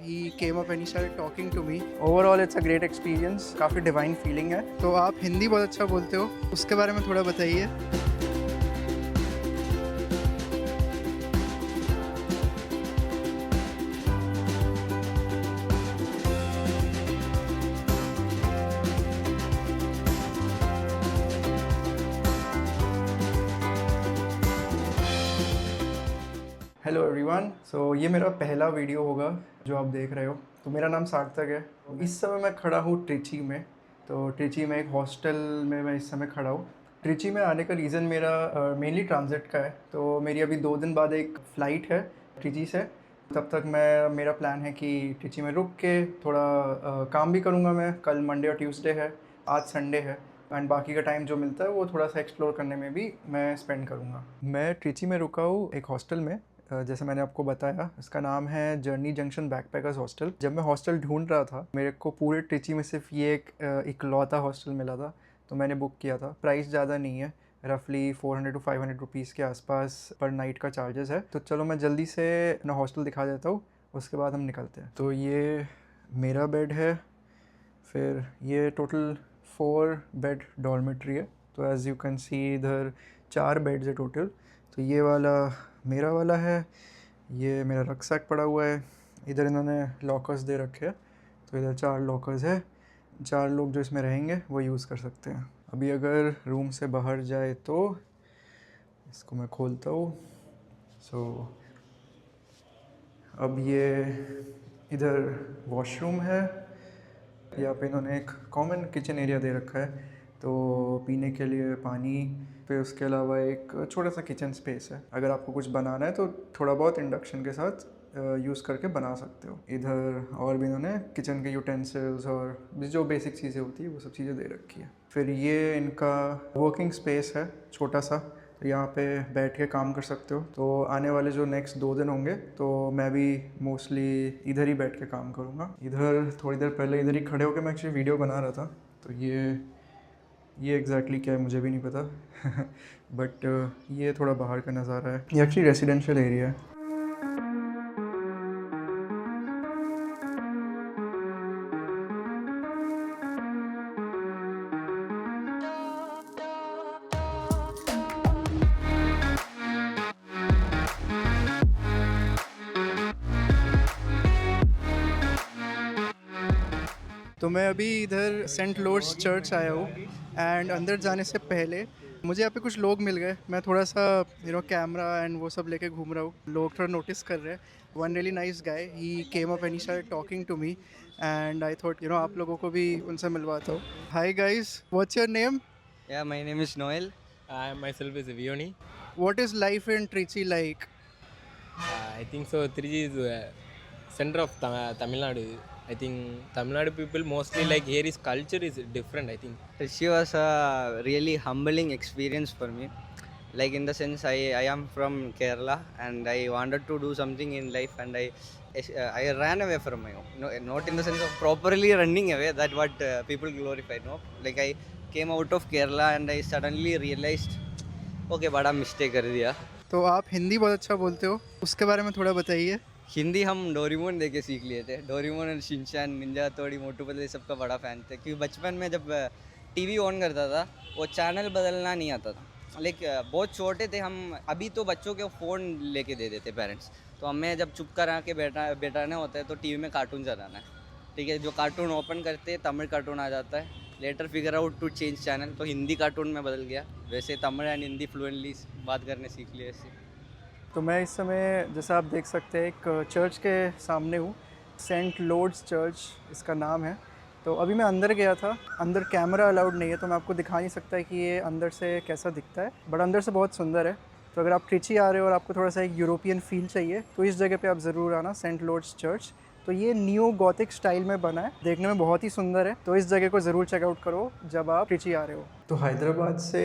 He came up and he started talking to me. Overall, it's a great experience. काफ़ी divine feeling है. तो आप हिंदी बहुत अच्छा बोलते हो, उसके बारे में थोड़ा बताइए. Hello everyone. सो ये मेरा पहला वीडियो होगा जो आप देख रहे हो. तो मेरा नाम सार्थक है. इस समय मैं खड़ा हूँ ट्रिची में. तो ट्रिची में एक हॉस्टल में मैं इस समय खड़ा हूँ. ट्रिची में आने का रीज़न मेरा मेनली ट्रांजिट का है. तो मेरी अभी 2 दिन बाद एक फ़्लाइट है ट्रिची से. तब तक मेरा प्लान है कि ट्रिची में रुक के थोड़ा काम भी करूँगा. मैं कल मंडे और ट्यूसडे है, आज संडे है, एंड बाकी का टाइम जो मिलता है वो थोड़ा सा एक्सप्लोर करने में भी मैं स्पेंड करूँगा. मैं ट्रिची में रुका हूँ एक हॉस्टल में. जैसे मैंने आपको बताया, इसका नाम है जर्नी जंक्शन बैकपैकर्स हॉस्टल. जब मैं हॉस्टल ढूंढ रहा था, मेरे को पूरे ट्रिची में सिर्फ ये एक इकलौता हॉस्टल मिला था. तो मैंने बुक किया था. प्राइस ज़्यादा नहीं है, रफली 400 to 500 रुपीज़ के आसपास पर नाइट का चार्जेस है. तो चलो मैं जल्दी से अपना हॉस्टल दिखा देता हूँ, उसके बाद हम निकलते हैं. तो ये मेरा बेड है. फिर ये टोटल 4 बेड डॉर्मेट्री है. तो एज़ यू कैन सी इधर 4 बेड्स है टोटल. तो ये वाला मेरा वाला है. ये मेरा रक्सैक पड़ा हुआ है. इधर इन्होंने लॉकर्स दे रखे हैं. तो इधर 4 लॉकर्स है. 4 लोग जो इसमें रहेंगे वो यूज़ कर सकते हैं. अभी अगर रूम से बाहर जाए तो इसको मैं खोलता हूँ. सो अब ये इधर वॉशरूम है. यहाँ पे इन्होंने एक कॉमन किचन एरिया दे रखा है, तो पीने के लिए पानी. फिर उसके अलावा एक छोटा सा किचन स्पेस है. अगर आपको कुछ बनाना है तो थोड़ा बहुत इंडक्शन के साथ यूज़ करके बना सकते हो. इधर और भी इन्होंने किचन के यूटेंसिल्स और जो बेसिक चीज़ें होती है वो सब चीज़ें दे रखी है. फिर ये इनका वर्किंग स्पेस है छोटा सा. तो यहाँ पे बैठ के काम कर सकते हो. तो आने वाले जो नेक्स्ट 2 दिन होंगे तो मैं भी मोस्टली इधर ही बैठ के काम करूँगा. इधर थोड़ी देर पहले इधर ही खड़े होकर मैं एक्चुअली वीडियो बना रहा था. तो ये एग्जैक्टली क्या है मुझे भी नहीं पता. बट ये थोड़ा बाहर का नज़ारा है. ये एक्चुअली रेजिडेंशियल एरिया है. तो मैं अभी इधर सेंट लॉर्ड्स चर्च आया हूँ. एंड अंदर जाने से पहले मुझे यहाँ पे कुछ लोग मिल गए. मैं थोड़ा सा कैमरा एंड वो सब लेके घूम रहा हूँ. लोग थोड़ा नोटिस कर रहे हैं. One really nice guy, he came up and he started talking to me. And I thought आप लोगों को भी उनसे मिलवाता हूँ. Hi guys, what's your name? Yeah, my name is Noel. I myself is Vioni. What is life in Trichy like? I think so. Trichy is center of Tamil Nadu. I think Tamil Nadu people mostly like here is culture is different. I think. She was a really humbling experience for me. Like in the sense, I am from Kerala and I wanted to do something in life and I ran away from my home. No, not in the sense of properly running away. That what people glorify. No, like I came out of Kerala and I suddenly realized, okay, बड़ा mistake कर दिया. तो आप हिंदी बहुत अच्छा बोलते हो, उसके बारे में थोड़ा बताइए. हिंदी हम डोरेमोन देख के सीख लिए थे. डोरेमोन और शिनचैन, निंजा हथौड़ी, मोटू पतलू, सबका बड़ा फ़ैन थे. क्योंकि बचपन में जब टीवी ऑन करता था वो चैनल बदलना नहीं आता था. लेकिन बहुत छोटे थे हम. अभी तो बच्चों के फ़ोन लेके दे देते पेरेंट्स. तो हमें जब चुप करा के बैठाना होता है तो टीवी में कार्टून चलाना है. ठीक है, जो कार्टून ओपन करते तमिल कार्टून आ जाता है. Later figure out to change channel, तो हिंदी कार्टून में बदल गया. वैसे तमिल एंड हिंदी फ्लुएंटली बात करने सीख लिए ऐसे. तो मैं इस समय, जैसा आप देख सकते हैं, एक चर्च के सामने हूँ. सेंट लॉर्ड्स चर्च इसका नाम है. तो अभी मैं अंदर गया था. अंदर कैमरा अलाउड नहीं है तो मैं आपको दिखा नहीं सकता है कि ये अंदर से कैसा दिखता है. बट अंदर से बहुत सुंदर है. तो अगर आप ट्रिची आ रहे हो और आपको थोड़ा सा एक यूरोपियन फील चाहिए तो इस जगह पे आप ज़रूर आना, सेंट लॉर्ड्स चर्च. तो ये नियो गॉथिक स्टाइल में बना है, देखने में बहुत ही सुंदर है. तो इस जगह को ज़रूर चेकआउट करो जब आप ट्रिची आ रहे हो. तो हैदराबाद से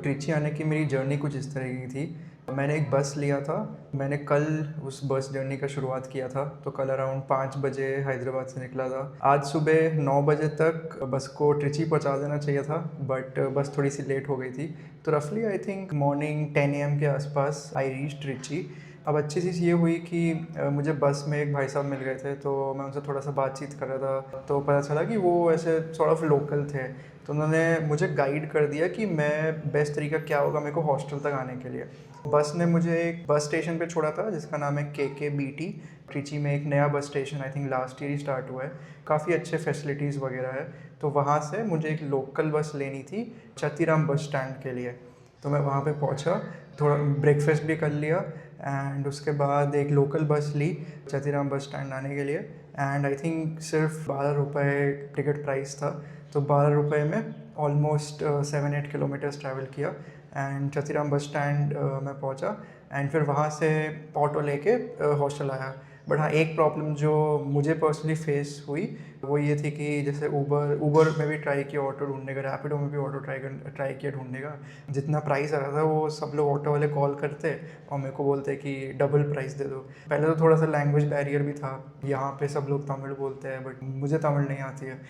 ट्रिची आने की मेरी जर्नी कुछ इस तरह की थी. मैंने एक बस लिया था. मैंने कल उस बस जर्नी का शुरुआत किया था. तो कल अराउंड 5 बजे हैदराबाद से निकला था. आज सुबह 9 बजे तक बस को ट्रिची पहुंचा देना चाहिए था, बट बस थोड़ी सी लेट हो गई थी. तो रफली आई थिंक मॉर्निंग 10 AM के आसपास आई रीच ट्रिची. अब अच्छी चीज़ ये हुई कि मुझे बस में एक भाई साहब मिल गए थे, तो मैं उनसे थोड़ा सा बातचीत कर रहा था, तो पता चला कि वो ऐसे सॉर्ट ऑफ लोकल थे। तो उन्होंने मुझे गाइड कर दिया कि मैं बेस्ट तरीका क्या होगा मेरे को हॉस्टल तक आने के लिए। बस ने मुझे एक बस स्टेशन पे छोड़ा था जिसका नाम है KKBT। ट्रिची में एक नया bus station I think last year he start हुआ है, काफ़ी अच्छे फैसिलिटीज़ वगैरह है। तो वहाँ से मुझे एक लोकल बस लेनी थी चतीराम बस स्टैंड के लिए। तो मैं वहाँ पे पहुँचा, थोड़ा ब्रेकफास्ट भी कर लिया एंड उसके बाद एक लोकल बस ली चतीराम बस स्टैंड आने के लिए। एंड आई थिंक सिर्फ 12 रुपये टिकट प्राइस था। तो 12 रुपये में ऑलमोस्ट 7-8 किलोमीटर्स ट्रैवल किया एंड चतीराम बस स्टैंड मैं पहुंचा एंड फिर वहाँ से ऑटो लेके हॉस्टल आया। बट हाँ, एक प्रॉब्लम जो मुझे पर्सनली फेस हुई वो ये थी कि जैसे ऊबर में भी ट्राई किया ऑटो ढूंढने का, रैपिडो में भी ऑटो ट्राई किया ढूंढने का। जितना प्राइस आ रहा था वो सब लोग ऑटो वाले कॉल करते और मेरे को बोलते कि डबल प्राइस दे दो। पहले तो थोड़ा सा लैंग्वेज बैरियर भी था, यहाँ पे सब लोग तमिल बोलते हैं बट मुझे तमिल नहीं आती है।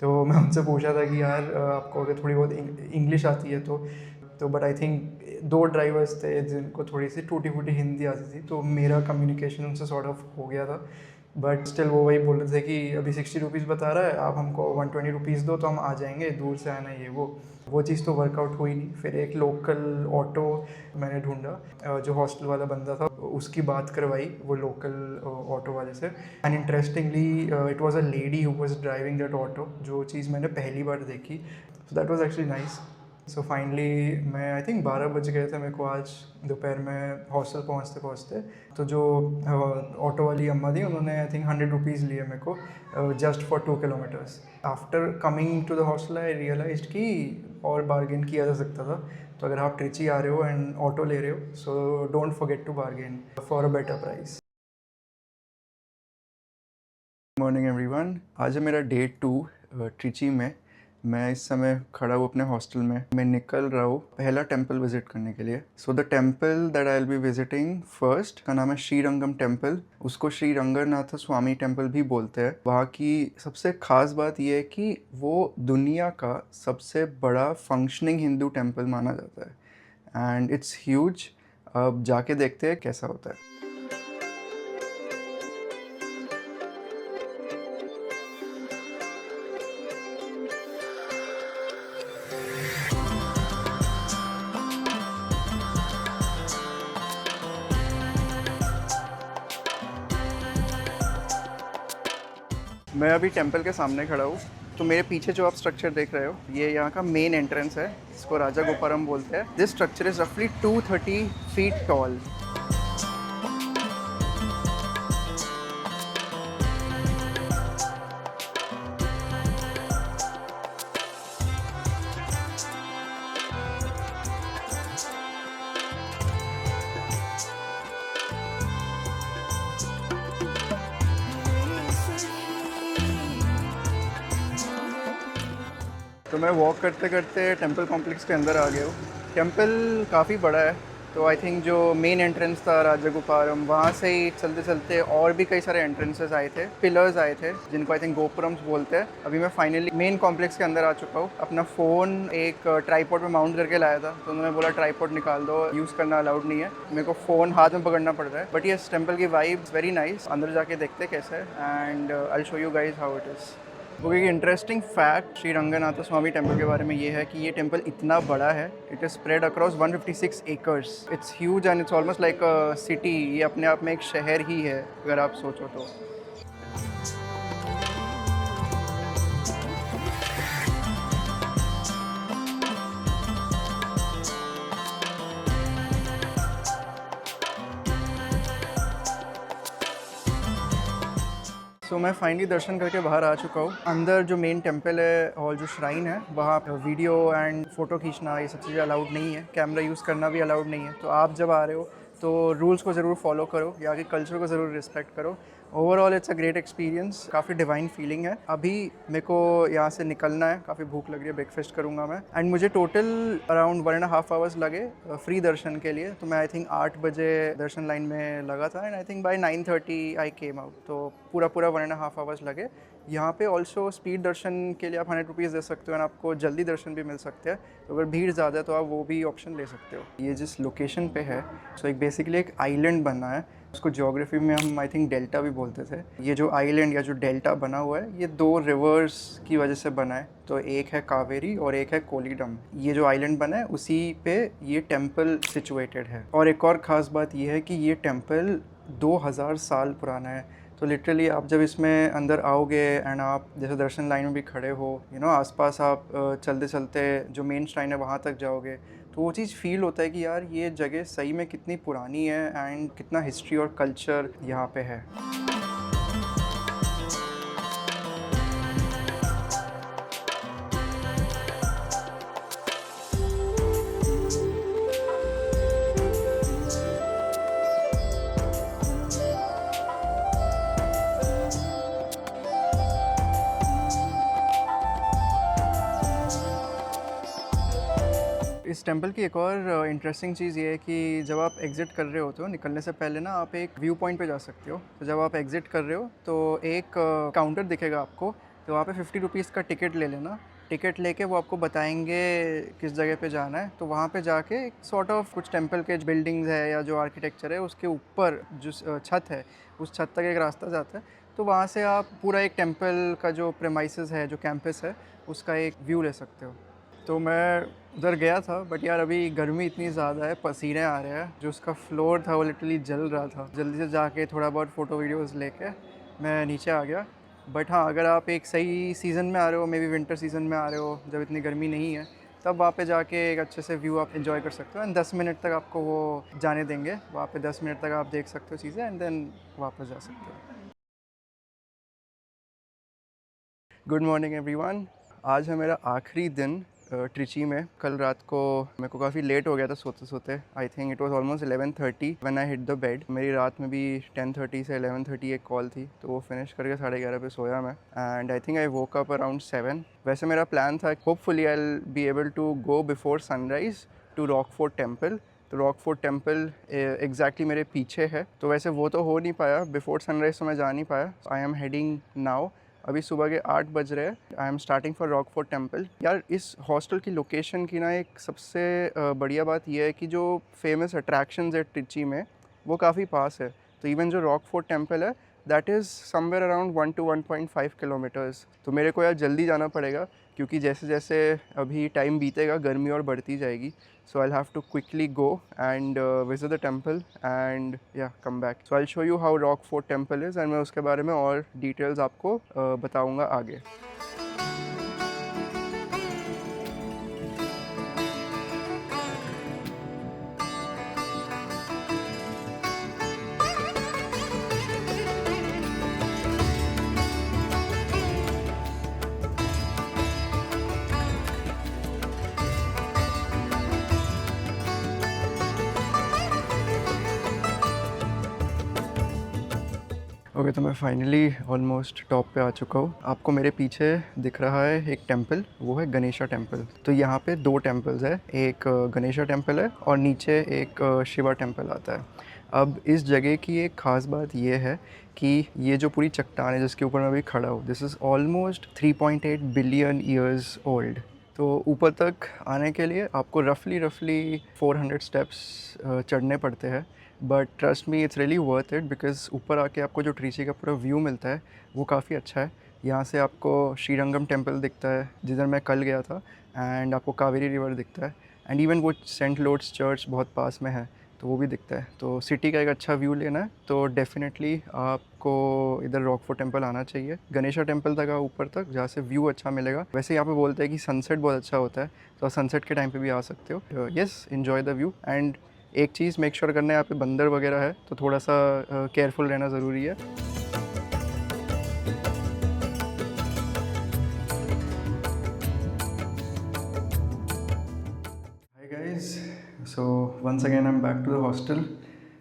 तो मैं उनसे पूछा था कि यार आपको अगर थोड़ी बहुत इंग्लिश आती है तो बट आई थिंक 2 ड्राइवर्स थे जिनको थोड़ी सी टूटी फूटी हिंदी आती थी, तो मेरा कम्युनिकेशन उनसे सॉर्ट ऑफ हो गया था। बट स्टिल वो वही बोल रहे थे कि अभी 60 रुपीज़ बता रहा है, आप हमको 120 रुपीज़ दो तो हम आ जाएंगे, दूर से आना ये वो चीज़ तो वर्कआउट हुई नहीं। फिर एक लोकल ऑटो मैंने ढूंढा, जो हॉस्टल वाला बंदा था उसकी बात करवाई वो लोकल ऑटो वाले से। And interestingly it was a lady who was driving that auto, जो चीज़ मैंने पहली बार देखी। So that was actually nice. So finally मैं आई थिंक 12 बज गए थे मेरे को आज दोपहर में हॉस्टल पहुँचते पहुँचते। तो जो ऑटो वाली अम्मा थी उन्होंने आई थिंक 100 रुपीज़ लिए मेरे को just for 2 kilometers. After coming to the hostel I realized कि और बार्गेन किया जा सकता था। तो अगर आप ट्रिची आ रहे हो एंड ऑटो ले रहे हो, so don't forget to bargain for a better price. Morning everyone, आज है मेरा डे 2 ट्रिची में। मैं इस समय खड़ा हूँ अपने हॉस्टल में। मैं निकल रहा हूँ पहला टेंपल विजिट करने के लिए। So the temple that I will be visiting first का नाम है श्रीरंगम टेंपल। उसको श्री रंगनाथ स्वामी टेंपल भी बोलते हैं। वहाँ की सबसे खास बात यह है कि वो दुनिया का सबसे बड़ा फंक्शनिंग हिंदू टेंपल माना जाता है एंड इट्स ह्यूज। अब जाके देखते हैं कैसा होता है। मैं अभी टेंपल के सामने खड़ा हूँ। तो मेरे पीछे जो आप स्ट्रक्चर देख रहे हो ये यहाँ का मेन एंट्रेंस है, इसको राजा गोपारम बोलते हैं। दिस स्ट्रक्चर इज़ रफली 230 फीट टॉल। तो मैं वॉक करते करते टेंपल कॉम्प्लेक्स के अंदर आ गया हूँ। टेंपल काफ़ी बड़ा है, तो आई थिंक जो मेन एंट्रेंस था राजा गोपारम, वहाँ से ही चलते चलते और भी कई सारे एंट्रेंसेस आए थे, पिलर्स आए थे जिनको आई थिंक गोपुरम्स बोलते हैं। अभी मैं फाइनली मेन कॉम्प्लेक्स के अंदर आ चुका हूँ। अपना फ़ोन एक ट्राईपॉड पे माउंट करके लाया था, तो उन्होंने बोला ट्राईपॉड निकाल दो, यूज़ करना अलाउड नहीं है। मेरे को फ़ोन हाथ में पकड़ना पड़ रहा है। बट ये टेंपल की वाइब्स वेरी नाइस। अंदर जाके देखते कैसे है and I will show you guys how it is. वो एक इंटरेस्टिंग फैक्ट श्री रंगनाथ स्वामी टेंपल के बारे में ये है कि ये टेंपल इतना बड़ा है। It is spread across 156 acres. It's huge and it's almost like a city. ये अपने आप में एक शहर ही है अगर आप सोचो तो। तो मैं फाइनली दर्शन करके बाहर आ चुका हूँ। अंदर जो मेन टेंपल है और जो श्राइन है वहाँ वीडियो एंड फ़ोटो खींचना ये सब चीज़ें अलाउड नहीं है, कैमरा यूज़ करना भी अलाउड नहीं है। तो आप जब आ रहे हो तो रूल्स को ज़रूर फॉलो करो, यहाँ के कल्चर को ज़रूर रिस्पेक्ट करो। Overall it's a great experience, काफ़ी डिवाइन फीलिंग है। अभी मेरे को यहाँ से निकलना है, काफ़ी भूख लग रही है, ब्रेकफास्ट करूँगा मैं। एंड मुझे टोटल अराउंड 1.5 आवर्स लगे फ्री दर्शन के लिए। तो मैं आई थिंक 8 बजे दर्शन लाइन में लगा था and I think by 9:30 I came out. तो पूरा 1.5 आवर्स लगे यहाँ पे ऑल्सो स्पीड दर्शन के लिए आप 100 रुपीज़ दे सकते हो और आपको जल्दी दर्शन भी मिल सकते हैं। तो अगर भीड़ ज़्यादा है तो आप वो भी ऑप्शन ले सकते हो। ये जिस लोकेशन पे है सो एक बेसिकली एक आइलैंड बना है, उसको ज्योग्राफी में हम आई थिंक डेल्टा भी बोलते थे। ये जो आइलैंड या जो डेल्टा बना हुआ है ये 2 रिवर्स की वजह से बना है। तो एक है कावेरी और एक है कोलिडम। ये जो आइलैंड बना है उसी पे ये टेम्पल सिचुएटेड है। और एक और ख़ास बात ये है कि ये टेम्पल 2000 साल पुराना है। तो लिटरली आप जब इसमें अंदर आओगे एंड आप जैसे दर्शन लाइन में भी खड़े हो, आसपास आप चलते चलते जो मेन श्राइन है वहाँ तक जाओगे, तो वो चीज़ फील होता है कि यार ये जगह सही में कितनी पुरानी है एंड कितना हिस्ट्री और कल्चर यहाँ पे है। इस टेंपल की एक और इंटरेस्टिंग चीज़ ये है कि जब आप एग्ज़िट कर रहे होते हो, निकलने से पहले ना आप एक व्यू पॉइंट पे जा सकते हो। तो जब आप एग्ज़िट कर रहे हो तो एक काउंटर दिखेगा आपको, तो वहाँ पे 50 रुपीज़ का टिकट ले लेना। टिकट लेके वो आपको बताएंगे किस जगह पे जाना है। तो वहाँ पे जाके एक सॉर्ट ऑफ कुछ टेंपल के बिल्डिंग्स है या जो आर्किटेक्चर है उसके ऊपर जो छत है, उस छत तक एक रास्ता जाता है। तो वहाँ से आप पूरा एक टेंपल का जो प्रेमाइसेस है, जो कैंपस है, उसका एक व्यू ले सकते हो। तो मैं उधर गया था, बट यार अभी गर्मी इतनी ज़्यादा है, पसीने आ रहे हैं। जो उसका फ्लोर था वो लिटरली जल रहा था। जल्दी से जाके थोड़ा बहुत फ़ोटो वीडियोज़ लेके मैं नीचे आ गया। बट हाँ, अगर आप एक सही सीज़न में आ रहे हो, मे बी विंटर सीज़न में आ रहे हो जब इतनी गर्मी नहीं है, तब वहाँ पे जाके एक अच्छे से व्यू आप एंजॉय कर सकते हो। एंड 10 मिनट तक आपको वो जाने देंगे। वहाँ पे 10 मिनट तक आप देख सकते हो चीज़ें एंड देन वापस जा सकते हो। Good morning everyone. आज है मेरा आखिरी दिन ट्रिची में। कल रात को मेरे को काफ़ी लेट हो गया था सोते सोते। I think it was almost 11:30 when I hit the bed. मेरी रात में भी 10:30 से 11:30 एक कॉल थी, तो वो फिनिश करके 11:30 पे सोया मैं। And I think I woke up around 7। वैसे मेरा प्लान था hopefully I will be able to go before sunrise to Rockfort temple. तो रॉकफोर्ट टेम्पल एग्जैक्टली मेरे पीछे है, तो वैसे वो तो हो नहीं पाया, बिफोर सनराइज़ तो मैं जा नहीं पाया। I am heading now. अभी सुबह के 8 बज रहे हैं। I am starting for Rockfort temple. यार इस हॉस्टल की लोकेशन की ना एक सबसे बढ़िया बात यह है कि जो फेमस अट्रैक्शंस है ट्रिची में वो काफ़ी पास है। तो इवन जो रॉकफोर्ट टेम्पल है that is somewhere around 1 to 1.5 kilometres. तो मेरे को यार जल्दी जाना पड़ेगा क्योंकि जैसे जैसे अभी टाइम बीतेगा गर्मी और बढ़ती जाएगी। So I'll have to quickly go and visit the temple and yeah come back. So I'll show you how Rockfort Temple is and मैं उसके बारे में और details आपको बताऊंगा आगे। ओके तो मैं फाइनली ऑलमोस्ट टॉप पे आ चुका हूँ। आपको मेरे पीछे दिख रहा है एक टेम्पल, वो है गणेशा टेम्पल। तो यहाँ पे 2 टेम्पल्स है, एक गणेशा टेम्पल है और नीचे एक शिवा टेम्पल आता है। अब इस जगह की एक ख़ास बात ये है कि ये जो पूरी चट्टान है जिसके ऊपर मैं अभी खड़ा हूँ, this is almost 3.8 billion years old. तो ऊपर तक आने के लिए आपको रफली 400 स्टेप्स चढ़ने पड़ते हैं, but trust me it's really worth it because ऊपर आके आपको जो ट्रिची का पूरा व्यू मिलता है वो काफ़ी अच्छा है। यहाँ से आपको श्रीरंगम टेम्पल दिखता है जिधर मैं कल गया था, एंड आपको कावेरी रिवर दिखता है, एंड इवन वो सेंट लॉर्ड्स चर्च बहुत पास में है तो वो भी दिखता है। तो सिटी का एक अच्छा व्यू लेना है तो डेफिनेटली आपको इधर रॉकफोर्ट टेम्पल आना चाहिए, गणेशा टेम्पल तक ऊपर तक, जहाँ से व्यू अच्छा मिलेगा। वैसे यहाँ पे बोलते हैं कि सनसेट बहुत अच्छा होता है, तो सनसेट के टाइम पे भी आ सकते हो। Yes, enjoy the view. And एक चीज़ मेक श्योर करना है, यहाँ पे बंदर वगैरह है तो थोड़ा सा केयरफुल रहना ज़रूरी है। Hi guys, so once again I am back to the hostel.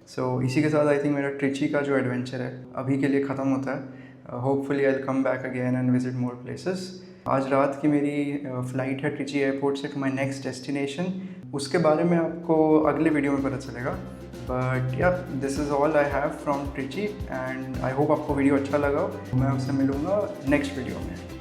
So इसी के साथ आई थिंक मेरा ट्रिची का जो एडवेंचर है अभी के लिए ख़त्म होता है। Hopefully I will come back again and visit more places. आज रात की मेरी फ़्लाइट है ट्रिची एयरपोर्ट से टू माई नेक्स्ट डेस्टिनेशन। उसके बारे में आपको अगले वीडियो में पता चलेगा। बट या this is all I have from Trichy and I hope आपको वीडियो अच्छा लगा। मैं आपसे मिलूँगा नेक्स्ट वीडियो में।